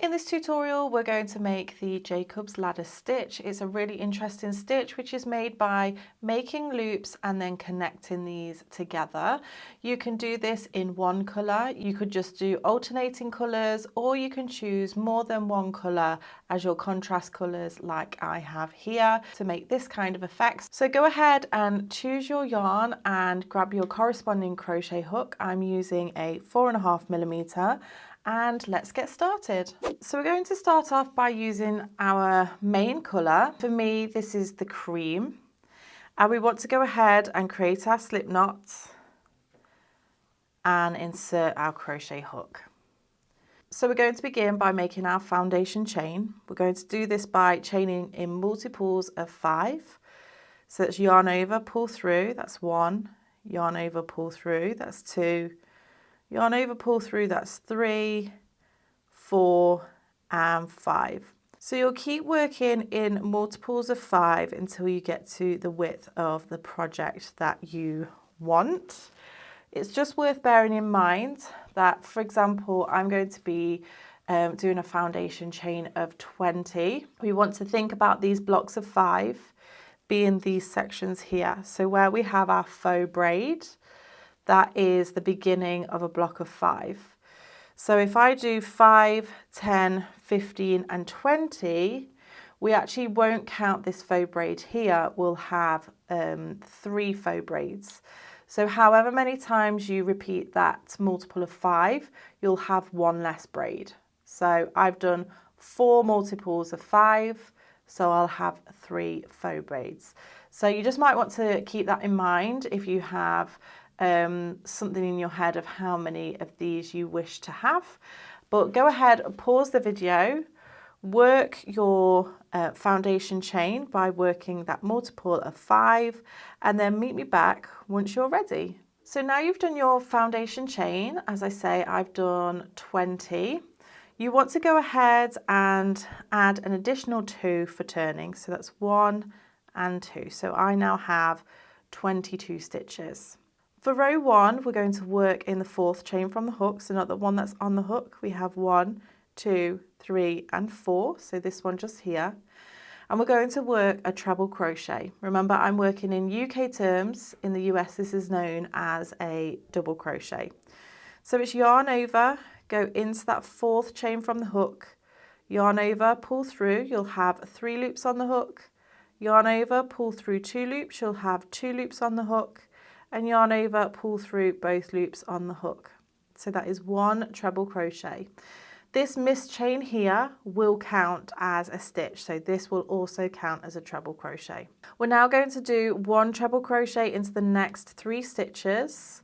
In this tutorial, we're going to make the Jacob's ladder stitch. It's a really interesting stitch which is made by making loops and then connecting these together. You can do this in one colour, you could just do alternating colours, or you can choose more than one colour as your contrast colours like I have here to make this kind of effect. So go ahead and choose your yarn and grab your corresponding crochet hook. I'm using a 4.5mm. And let's get started. So we're going to start off by using our main colour. For me, this is the cream. And we want to go ahead and create our slip knots and insert our crochet hook. So we're going to begin by making our foundation chain. We're going to do this by chaining in multiples of 5. So that's yarn over, pull through, that's 1, yarn over, pull through, that's 2, yarn over, pull through, that's 3, 4 and 5. So you'll keep working in multiples of 5 until you get to the width of the project that you want. It's just worth bearing in mind that, for example, I'm going to be doing a foundation chain of 20. We want to think about these blocks of 5 being these sections here. So where we have our faux braid, that is the beginning of a block of 5. So if I do 5, 10, 15 and 20, we actually won't count this faux braid here. We'll have 3 faux braids. So however many times you repeat that multiple of 5, you'll have 1 less braid. So I've done 4 multiples of 5, so I'll have 3 faux braids. So you just might want to keep that in mind if you have something in your head of how many of these you wish to have. But go ahead and pause the video, work your foundation chain by working that multiple of 5, and then meet me back once you're ready. So now you've done your foundation chain, as I say, I've done 20. You want to go ahead and add an additional 2 for turning. So that's 1 and 2. So I now have 22 stitches. For row 1, we're going to work in the 4th chain from the hook, so not the one that's on the hook. We have 1, 2, 3 and 4, so this one just here. And we're going to work a treble crochet. Remember, I'm working in UK terms. In the US, this is known as a double crochet. So it's yarn over, go into that 4th chain from the hook, yarn over, pull through, you'll have 3 loops on the hook, yarn over, pull through 2 loops, you'll have 2 loops on the hook, and yarn over, pull through both loops on the hook. So that is 1 treble crochet. This missed chain here will count as a stitch, so this will also count as a treble crochet. We're now going to do 1 treble crochet into the next 3 stitches.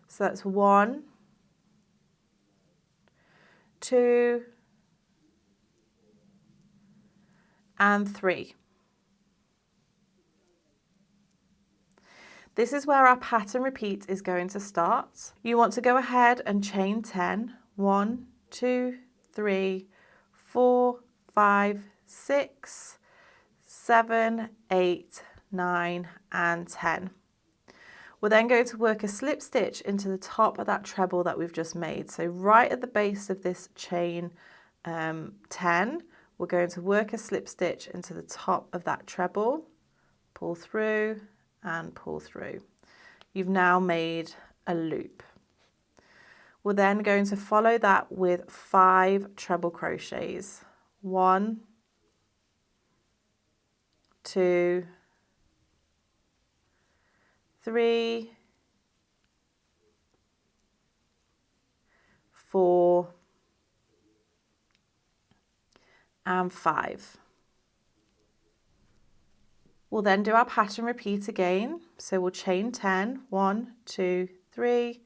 So that's 1, 2 and 3. This is where our pattern repeat is going to start. You want to go ahead and chain 10. 1, 2, 3, 4, 5, 6, 7, 8, 9 and 10. We're then going to work a slip stitch into the top of that treble that we've just made. So right at the base of this chain 10, we're going to work a slip stitch into the top of that treble, pull through and pull through. You've now made a loop. We're then going to follow that with 5 treble crochets. 1, 2, 3, 4 and 5. We'll then do our pattern repeat again. So we'll chain 10, 1, 2, 3,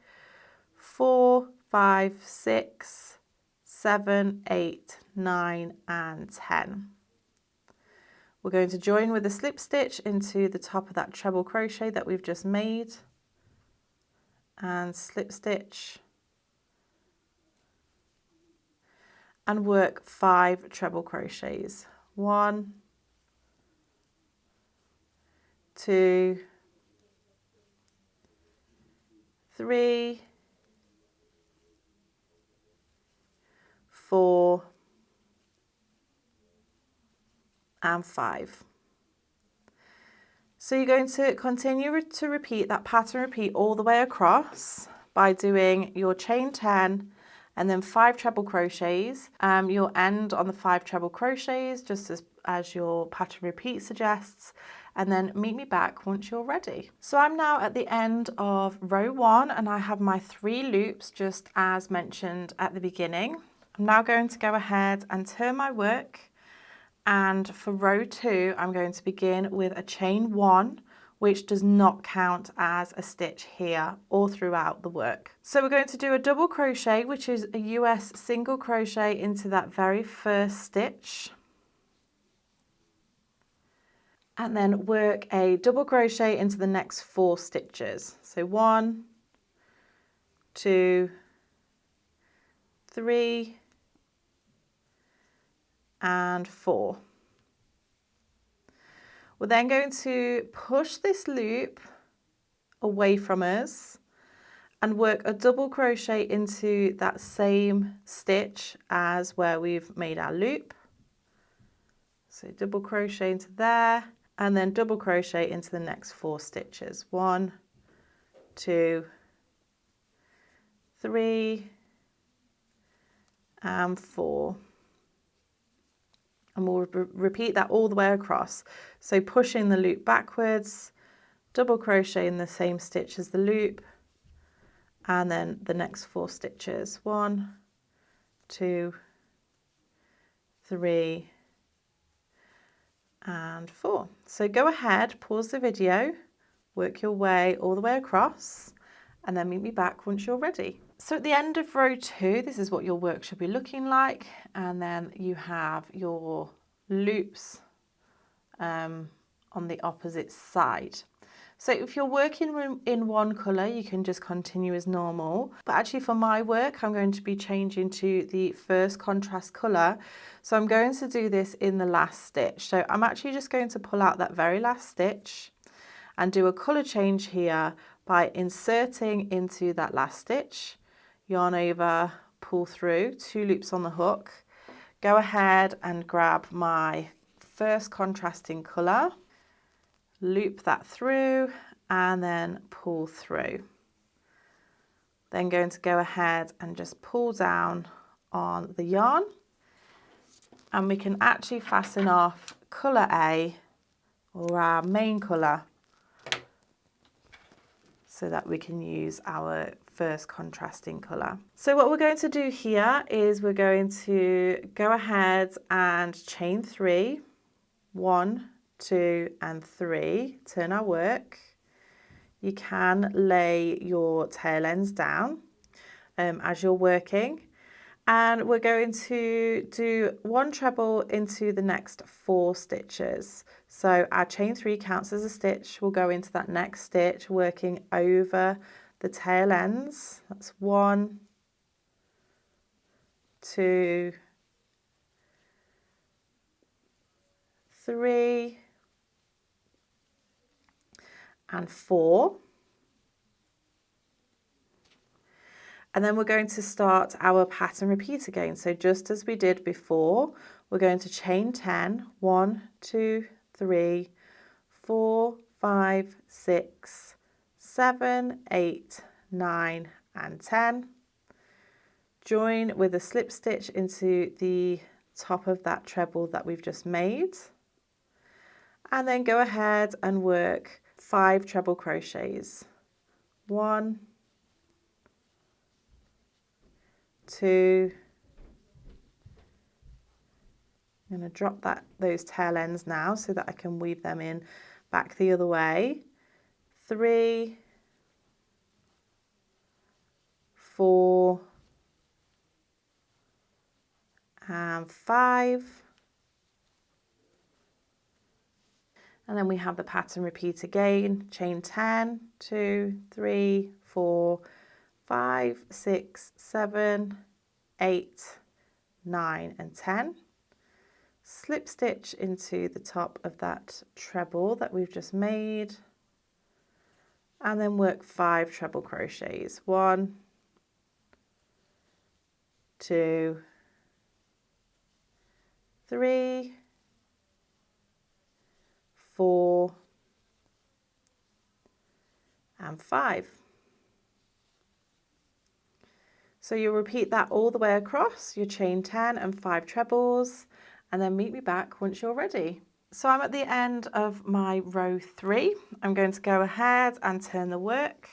4, 5, 6, 7, 8, 9 and 10. We're going to join with a slip stitch into the top of that treble crochet that we've just made and slip stitch and work 5 treble crochets. 1, 2, 3, 4 and 5. So you're going to continue to repeat that pattern repeat all the way across by doing your chain 10 and then 5 treble crochets. You'll end on the 5 treble crochets just as your pattern repeat suggests, and then meet me back once you're ready. So I'm now at the end of row 1 and I have my 3 loops just as mentioned at the beginning. I'm now going to go ahead and turn my work, and for row 2 I'm going to begin with a chain 1, which does not count as a stitch here or throughout the work. So we're going to do a double crochet, which is a US single crochet into that very first stitch, and then work a double crochet into the next 4 stitches. So 1, 2, 3, and 4. We're then going to push this loop away from us and work a double crochet into that same stitch as where we've made our loop. So double crochet into there and then double crochet into the next 4 stitches. 1, 2, 3, and 4. And we'll repeat that all the way across. So pushing the loop backwards, double crochet in the same stitch as the loop, and then the next 4 stitches. 1, 2, 3, and 4. So go ahead, pause the video, work your way all the way across, and then meet me back once you're ready. So at the end of row 2, this is what your work should be looking like, and then you have your loops on the opposite side. So if you're working in one colour, you can just continue as normal, but actually for my work I'm going to be changing to the first contrast colour, so I'm going to do this in the last stitch. So I'm actually just going to pull out that very last stitch and do a colour change here by inserting into that last stitch, yarn over, pull through, 2 loops on the hook, go ahead and grab my first contrasting colour, loop that through and then pull through. Then going to go ahead and just pull down on the yarn, and we can actually fasten off colour A or our main colour so that we can use our first contrasting colour. So what we're going to do here is we're going to go ahead and chain 3, 1, 2 and 3, turn our work. You can lay your tail ends down as you're working, and we're going to do 1 treble into the next 4 stitches. So our chain 3 counts as a stitch. We'll go into that next stitch working over the tail ends. That's 1, 2, 3 and 4. And then we're going to start our pattern repeat again. So just as we did before, we're going to chain 10, 1, 2, 3, 4, 5, 6, 7, 8, 9 and 10. Join with a slip stitch into the top of that treble that we've just made. And then go ahead and work 5 treble crochets. 1, 2, I'm going to drop those tail ends now so that I can weave them in back the other way. 3, 4 and 5. And then we have the pattern repeat again, chain 10, 2, 3, 4, 5, 6, 7, 8, 9 and 10. Slip stitch into the top of that treble that we've just made, and then work 5 treble crochets. 1, 2, 3, 4 and 5. So you'll repeat that all the way across. You chain 10 and 5 trebles, and then meet me back once you're ready. So I'm at the end of my row 3. I'm going to go ahead and turn the work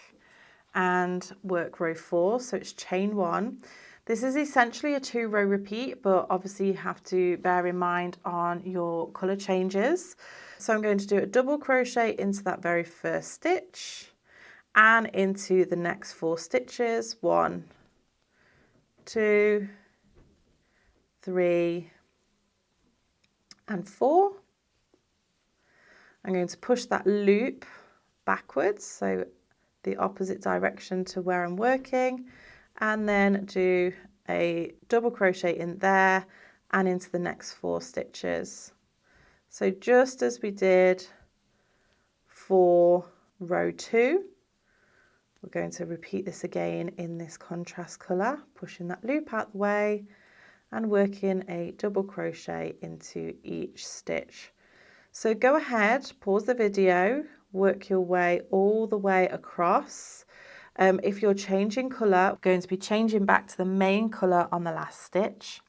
and work row 4. So it's chain 1. This is essentially a 2-row repeat, but obviously you have to bear in mind on your colour changes. So I'm going to do a double crochet into that very first stitch and into the next 4 stitches. 1, 2, 3, and 4. I'm going to push that loop backwards, so the opposite direction to where I'm working, and then do a double crochet in there and into the next 4 stitches. So just as we did for row 2, we're going to repeat this again in this contrast colour, pushing that loop out the way and working a double crochet into each stitch. So go ahead, pause the video, work your way all the way across. If you're changing colour, we're going to be changing back to the main colour on the last stitch.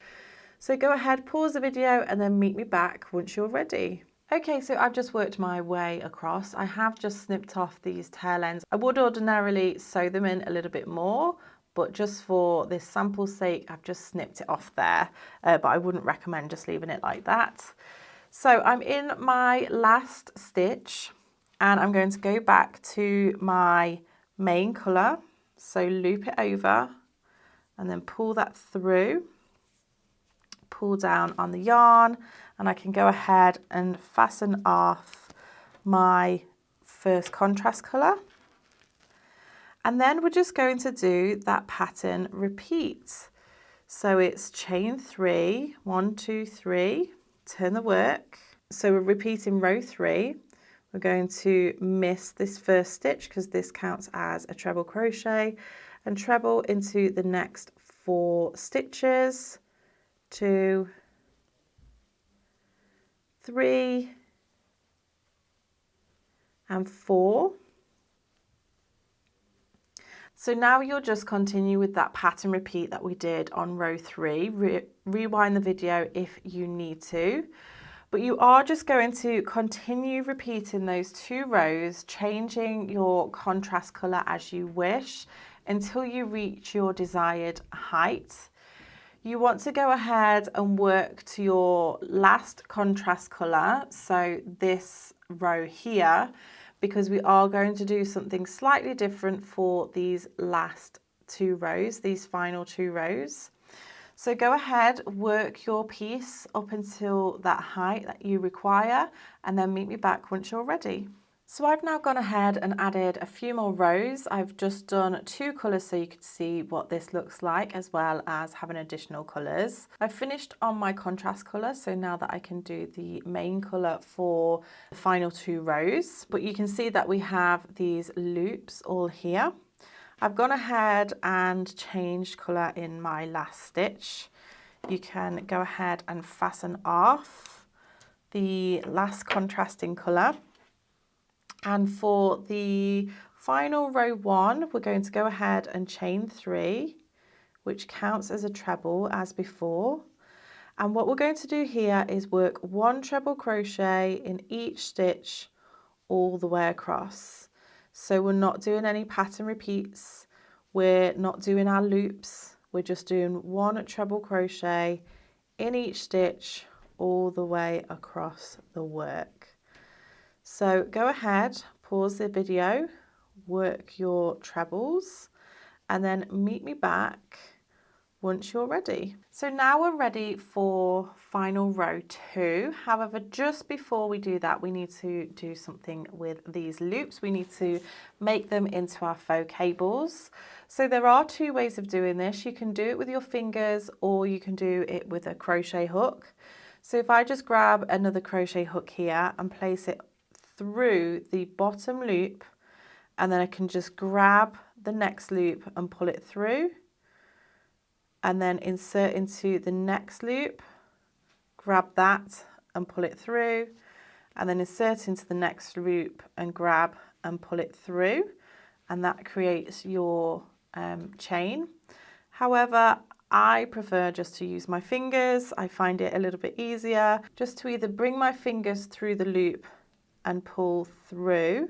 So go ahead, pause the video and then meet me back once you're ready. Okay, so I've just worked my way across. I have just snipped off these tail ends. I would ordinarily sew them in a little bit more, but just for this sample's sake, I've just snipped it off there, but I wouldn't recommend just leaving it like that. So I'm in my last stitch and I'm going to go back to my main colour. So loop it over and then pull that through, pull down on the yarn, and I can go ahead and fasten off my first contrast colour. And then we're just going to do that pattern repeat. So it's chain 3, 1, 2, 3, turn the work. So we're repeating row 3. We're going to miss this first stitch because this counts as a treble crochet, and treble into the next 4 stitches, 2, 3, and 4. So now you'll just continue with that pattern repeat that we did on row 3. Rewind the video if you need to. But you are just going to continue repeating those 2 rows, changing your contrast colour as you wish until you reach your desired height. You want to go ahead and work to your last contrast colour, so this row here, because we are going to do something slightly different for these last 2 rows, these final 2 rows. So go ahead, work your piece up until that height that you require, and then meet me back once you're ready. So I've now gone ahead and added a few more rows. I've just done 2 colours so you could see what this looks like, as well as having additional colours. I've finished on my contrast colour, so now that I can do the main colour for the final 2 rows. But you can see that we have these loops all here. I've gone ahead and changed colour in my last stitch. You can go ahead and fasten off the last contrasting colour. And for the final row 1, we're going to go ahead and chain 3, which counts as a treble as before. And what we're going to do here is work 1 treble crochet in each stitch all the way across. So we're not doing any pattern repeats, we're not doing our loops, we're just doing 1 treble crochet in each stitch all the way across the work. So go ahead, pause the video, work your trebles, and then meet me back once you're ready. So now we're ready for final row 2. However, just before we do that, we need to do something with these loops. We need to make them into our faux cables. So there are 2 ways of doing this. You can do it with your fingers or you can do it with a crochet hook. So if I just grab another crochet hook here and place it through the bottom loop, and then I can just grab the next loop and pull it through, and then insert into the next loop, grab that and pull it through, and then insert into the next loop and grab and pull it through, and that creates your chain. However, I prefer just to use my fingers. I find it a little bit easier just to either bring my fingers through the loop and pull through,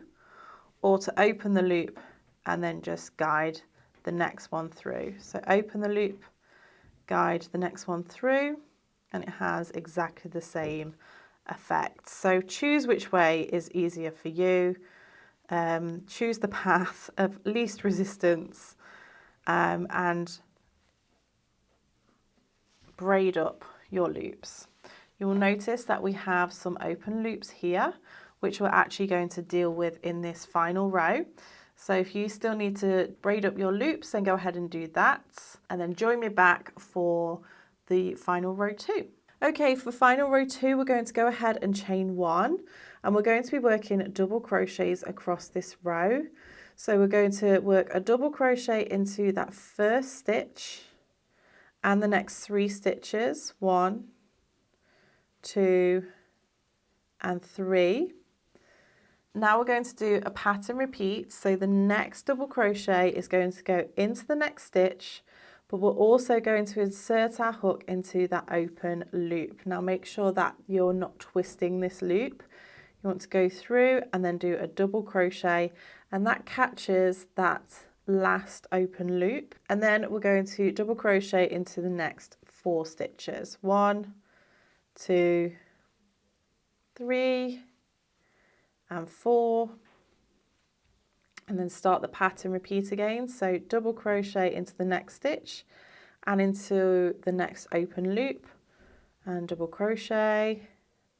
or to open the loop and then just guide the next one through. So open the loop, guide the next one through, and it has exactly the same effect. So choose which way is easier for you. Choose the path of least resistance, and braid up your loops. You will notice that we have some open loops here, which we're actually going to deal with in this final row. So if you still need to braid up your loops, then go ahead and do that, and then join me back for the final row 2. Okay, for final row 2, we're going to go ahead and chain 1, and we're going to be working double crochets across this row. So we're going to work a double crochet into that first stitch and the next 3 stitches, 1, 2, and 3. Now we're going to do a pattern repeat. So the next double crochet is going to go into the next stitch, but we're also going to insert our hook into that open loop. Now make sure that you're not twisting this loop. You want to go through and then do a double crochet, and that catches that last open loop. And then we're going to double crochet into the next 4 stitches, 1, 2, 3, and 4, and then start the pattern repeat again. So double crochet into the next stitch and into the next open loop, and double crochet,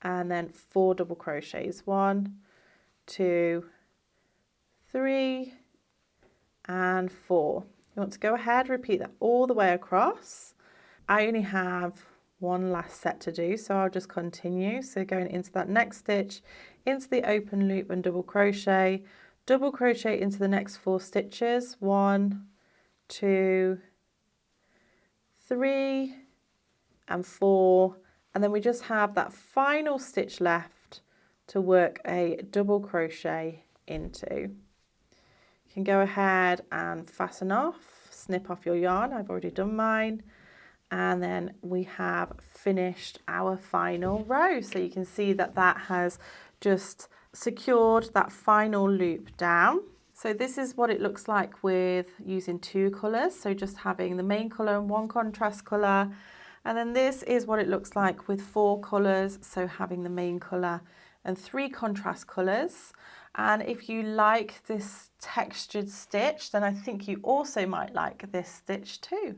and then 4 double crochets, 1, 2, 3, and 4. You want to go ahead, repeat that all the way across. I only have one last set to do, so I'll just continue. So going into that next stitch, into the open loop and double crochet into the next 4 stitches, 1, 2, 3, and 4, and then we just have that final stitch left to work a double crochet into. You can go ahead and fasten off, snip off your yarn. I've already done mine. And then we have finished our final row. So you can see that that has just secured that final loop down. So this is what it looks like with using 2 colours. So just having the main colour and 1 contrast colour. And then this is what it looks like with 4 colours. So having the main colour and 3 contrast colours. And if you like this textured stitch, then I think you also might like this stitch too.